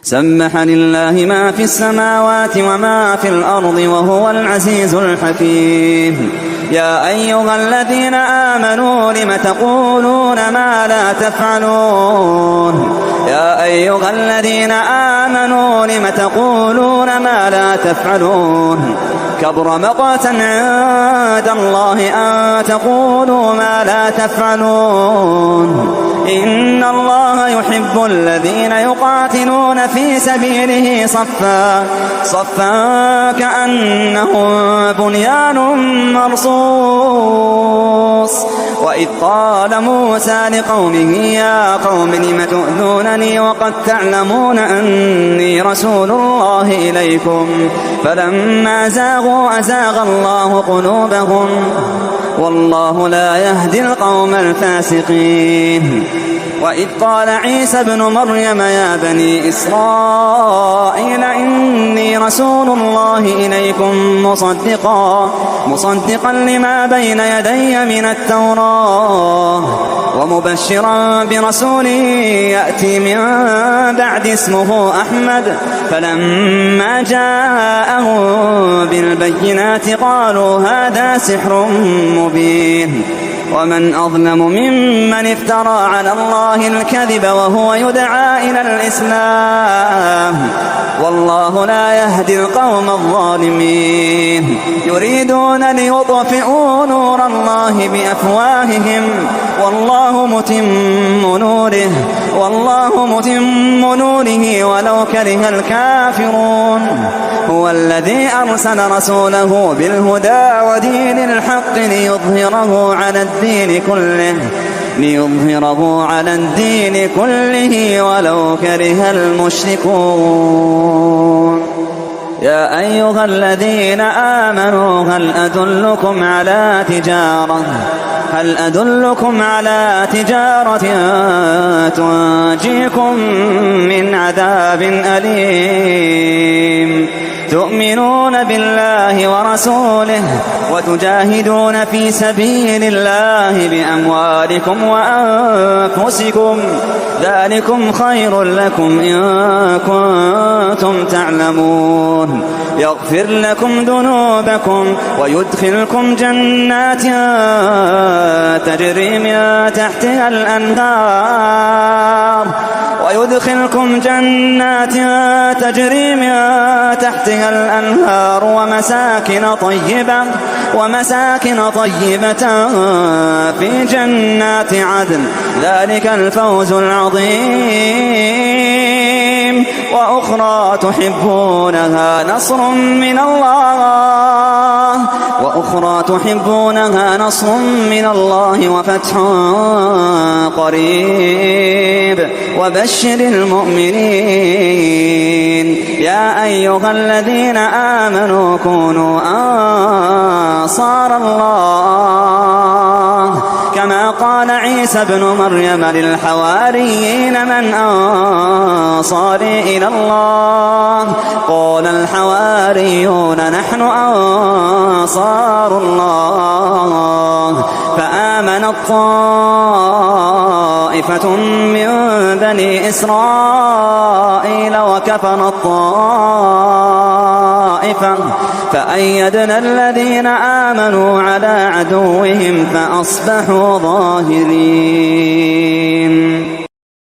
سبح لله ما في السماوات وما في الأرض وهو العزيز الحكيم. يا أيها الذين آمنوا لم تقولون ما لا تفعلون يا أيها الذين آمنوا لم تقولون ما لا تفعلون كبر مقتا عند الله أن تقولوا ما لا تفعلون إن الله يحب الذين يقاتلون في سبيله صفا كأنهم بنيان مرصوص. وإذ قال موسى لقومه يا قوم لم تؤذونني وقد تعلمون أني رسول الله إليكم فلما زاغوا أزاغ الله قلوبهم والله لا يهدي القوم الفاسقين. وإذ قال عيسى ابن مريم يا بني إسرائيل إني رسول الله إليكم مصدقا لما بين يدي من التوراة ومبشرا برسول يأتي من بعد اسمه أحمد فلما جاءهم بالبينات قالوا هذا سحر مبين. ومن أظلم ممن افترى على الله الكذب وهو يدعى إلى الإسلام والله لا يهدي القوم الظالمين. يريدون ليطفئوا نور الله بأفواههم والله متم نوره ولو كره الكافرون. هو الذي أرسل رسوله بالهدى ودين الحق ليظهره على الدين كله ولو كره المشركون. يا أيها الذين آمنوا هل أدلكم على تجارة تنجيكم من عذاب أليم تؤمنون بالله ورسوله وتجاهدون في سبيل الله بأموالكم وأنفسكم ذلكم خير لكم إن كنتم تعلمون. يغفر لكم ذنوبكم ويدخلكم جنات تجري من تحتها الأنهار ومساكن طيبة في جنات عدن ذلك الفوز العظيم. وأخرى تحبونها نصر من الله وفتح قريب وبشر المؤمنين. يا أيها الذين آمنوا كونوا أنصار الله كما قال عيسى ابن مريم للحواريين من أنصاري إلى الله قال الحواريون نحن أنصار الله. فآمنت طائفة من بني إسرائيل وكفرت طائفة فأيدنا الذين آمنوا على عدوهم فأصبحوا ظاهرين.